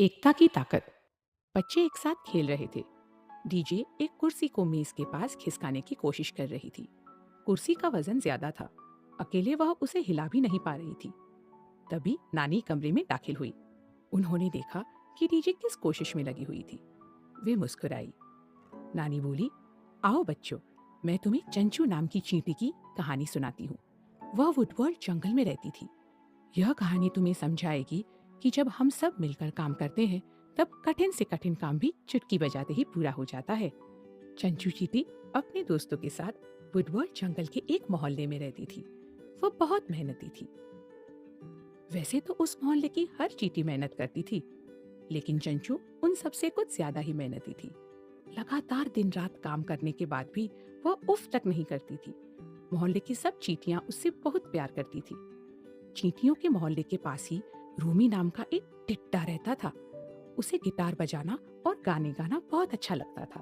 एकता की ताकत। बच्चे एक साथ खेल रहे थे। डीजे एक कुर्सी को मेज के पास खिसकाने की कोशिश कर रही थी। कुर्सी का वजन ज्यादा था। अकेले वह उसे हिला भी नहीं पा रही थी। तभी नानी कमरे में दाखिल हुई। उन्होंने देखा कि डीजे किस कोशिश में लगी हुई थी। वे मुस्कुराई। नानी बोली, आओ बच्चों, मैं तुम्हें चंचू नाम की चींटी की कहानी सुनाती हूँ। वह वुडवर्ल्ड जंगल में रहती थी। यह कहानी तुम्हें समझाएगी कि जब हम सब मिलकर काम करते हैं, तब कठिन से कठिन काम भी चुटकी बजाते ही पूरा हो जाता है। चंचू चींटी अपने दोस्तों के साथ वुडवर्ल्ड जंगल के एक मोहल्ले में रहती थी। वो बहुत मेहनती थी। वैसे तो उस मोहल्ले की हर चींटी मेहनत करती थी, लेकिन चंचू उन सबसे कुछ ज्यादा ही मेहनती थी। लगातार दिन रात काम करने के बाद भी वह उफ तक नहीं करती थी। मोहल्ले की सब चींटियां उससे बहुत प्यार करती थी। चींटियों के मोहल्ले के पास ही रूमी नाम का एक टिट्टा रहता था। उसे गिटार बजाना और गाने गाना बहुत अच्छा लगता था।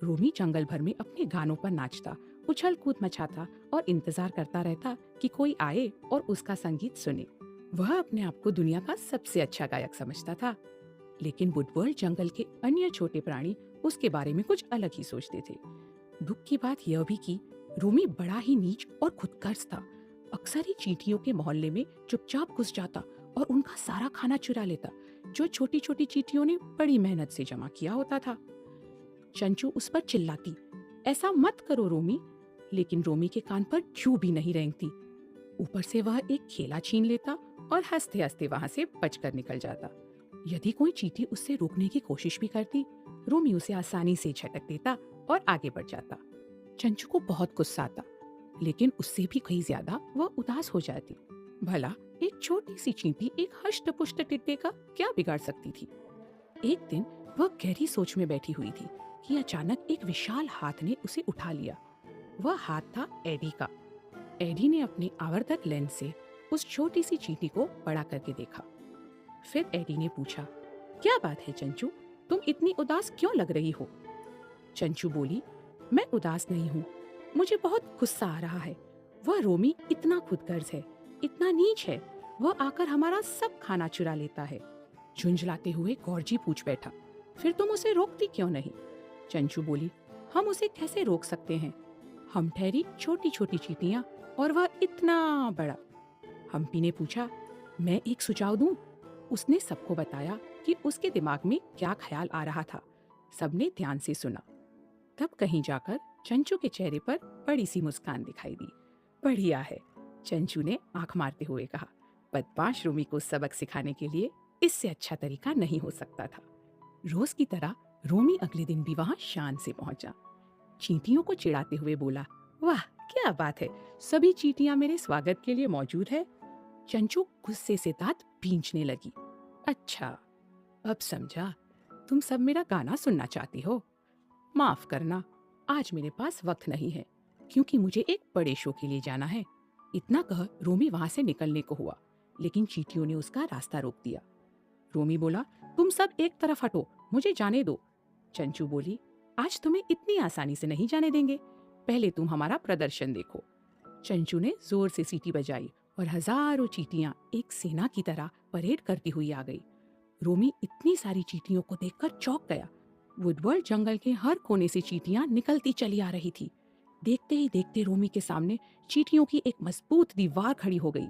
रूमी जंगल भर में अपने गानों पर नाचता, उछल कूद मचाता और इंतजार करता रहता कि कोई आए और उसका संगीत सुने। वह अपने आप को दुनिया का सबसे अच्छा गायक समझता था। लेकिन वुडवर्ल्ड जंगल के अन्य छोटे प्राणी उसके बारे में कुछ अलग ही सोचते थे। दुख की बात यह भी कि रूमी बड़ा ही नीच और खुदगर्ज था। अक्सर ही चींटियों के मोहल्ले में चुपचाप घुस जाता और उनका सारा खाना चुरा लेता, जो छोटी छोटी चींटियों ने बड़ी मेहनत से जमा किया होता था। चंचू उस पर चिल्लाती, ऐसा मत करो रोमी, लेकिन रोमी के कान पर जू भी नहीं रेंगती। ऊपर से वह एक खेला छीन लेता और हंसते हंसते वहां से बचकर निकल जाता। यदि कोई चींटी उससे रोकने की कोशिश भी करती, रोमी उसे आसानी से झटक देता और आगे बढ़ जाता। चंचू को बहुत गुस्सा आता, लेकिन उससे भी कहीं ज्यादा वह उदास हो जाती। भला एक छोटी सी चींटी एक हष्ट पुष्ट टिड्डे का क्या बिगाड़ सकती थी। एक दिन वह गहरी सोच में बैठी हुई थी कि अचानक एक विशाल हाथ ने उसे उठा लिया। वह हाथ था एडी का। एडी ने अपने आवर्धक लेंस से उस छोटी सी चींटी को बड़ा करके देखा। फिर एडी ने पूछा, क्या बात है चंचू, तुम इतनी उदास क्यों लग रही हो? चंचू बोली, मैं उदास नहीं हूँ, मुझे बहुत गुस्सा आ रहा है। वह रोमी इतना खुदगर्ज है, इतना नीच है, वह आकर हमारा सब खाना चुरा लेता है। झुंझलाते हुए गौरजी पूछ बैठा, फिर तुम उसे रोकती क्यों नहीं? चंचू बोली, हम उसे कैसे रोक सकते हैं? हम ठहरी छोटी छोटी चींटियां और वह इतना बड़ा। हम्पी ने पूछा, मैं एक सुझाव दूं? उसने सबको बताया कि उसके दिमाग में क्या ख्याल आ रहा था। सबने ध्यान से सुना। तब कहीं जाकर चंचू के चेहरे पर बड़ी सी मुस्कान दिखाई दी। बढ़िया है, चंचू ने आंख मारते हुए कहा। बदमाश रूमी को सबक सिखाने के लिए इससे अच्छा तरीका नहीं हो सकता था। रोज की तरह रोमी अगले दिन भी वहां शान से पहुंचा। चींटियों को चिढ़ाते हुए बोला, वाह क्या बात है, सभी चींटियां मेरे स्वागत के लिए मौजूद है। चंचू गुस्से से दांत भींचने लगी। अच्छा, अब समझा, तुम सब मेरा गाना सुनना चाहती हो। माफ करना, आज मेरे पास वक्त नहीं है, क्योंकि मुझे एक बड़े शो के लिए जाना है। इतना कह रोमी वहां से निकलने को हुआ, लेकिन चींटियों ने उसका रास्ता रोक दिया। रोमी बोला, तुम सब एक तरफ हटो, मुझे जाने दो। चंचू बोली, आज तुम्हें इतनी आसानी से नहीं जाने देंगे, पहले तुम हमारा प्रदर्शन देखो। चंचू ने जोर से सीटी बजाई और हजारों चींटियां एक सेना की तरह परेड करती हुई आ गई। रोमी इतनी सारी चींटियों को देखकर चौंक गया। वुडवर्ल्ड जंगल के हर कोने से चींटियां निकलती चली आ रही थी। देखते ही देखते रोमी के सामने चींटियों की एक मजबूत दीवार खड़ी हो गई।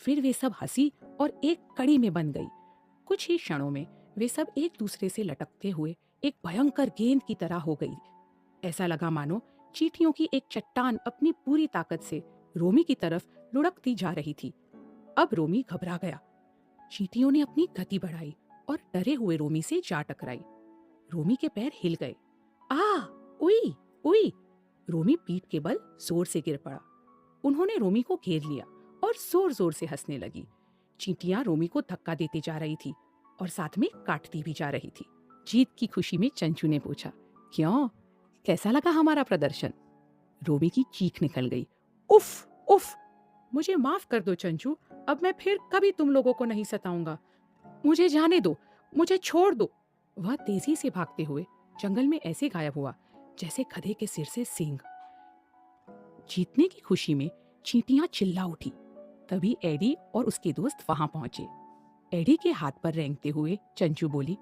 फिर वे सब हंसी और एक कड़ी में बन गई। कुछ ही क्षणों में वे सब एक दूसरे से लटकते हुए एक भयंकर गेंद की तरह हो गई। ऐसा लगा मानो चींटियों की एक चट्टान अपनी पूरी ताकत से रोमी की तरफ लुढ़कती जा रही थी। अब रोमी घबरा गया। चींटियों ने अपनी गति बढ़ाई और डरे हुए रोमी से जा टकराई। रोमी के पैर हिल गए। आ, उई, उई! रोमी पीठ के बल जोर से गिर पड़ा। उन्होंने रोमी को घेर लिया और जोर जोर से हंसने लगी। चींटियां रोमी को धक्का देते जा रही थी और साथ में काटती भी जा रही थी। जीत की खुशी में चंचू ने पूछा, क्यों, कैसा लगा हमारा प्रदर्शन? रोमी की चीख निकल गई। उफ उफ! मुझे माफ कर दो चंचू, अब मैं फिर कभी तुम लोगों को नहीं सताऊंगा। मुझे जाने दो, मुझे छोड़ दो। वह तेजी से भागते हुए जंगल में ऐसे गायब हुआ जैसे गधे के सिर से सींग। जीतने की खुशी में चींटियां चिल्ला उठी। तभी एडी और उसके दोस्त वहां पहुंचे। एडी के हाथ पर रेंगते हुए चंचू बोली,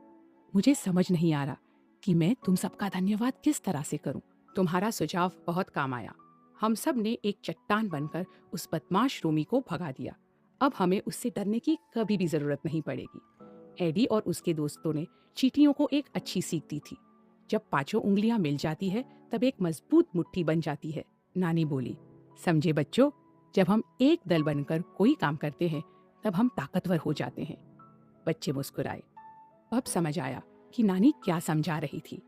मुझे समझ नहीं आ रहा कि मैं तुम सबका धन्यवाद किस तरह से करूं। तुम्हारा सुझाव बहुत काम आया। हम सब ने एक चट्टान बनकर उस बदमाश रोमी को भगा दिया। अब हमें उससे डरने की कभी भी जरूरत नहीं पड़ेगी। एडी और उसके दोस्तों ने चींटियों को एक अच्छी सीख दी थी। जब पांचों उंगलियां मिल जाती है तब एक मजबूत मुट्ठी बन जाती है। नानी बोली, समझे बच्चों, जब हम एक दल बनकर कोई काम करते हैं तब हम ताकतवर हो जाते हैं। बच्चे मुस्कुराए। अब समझ आया कि नानी क्या समझा रही थी।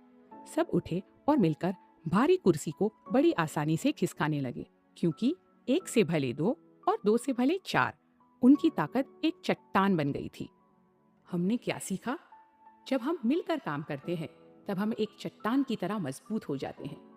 सब उठे और मिलकर भारी कुर्सी को बड़ी आसानी से खिसकाने लगे, क्योंकि एक से भले दो और दो से भले चार, उनकी ताकत एक चट्टान बन गई थी। हमने क्या सीखा? जब हम मिलकर काम करते हैं तब हम एक चट्टान की तरह मजबूत हो जाते हैं।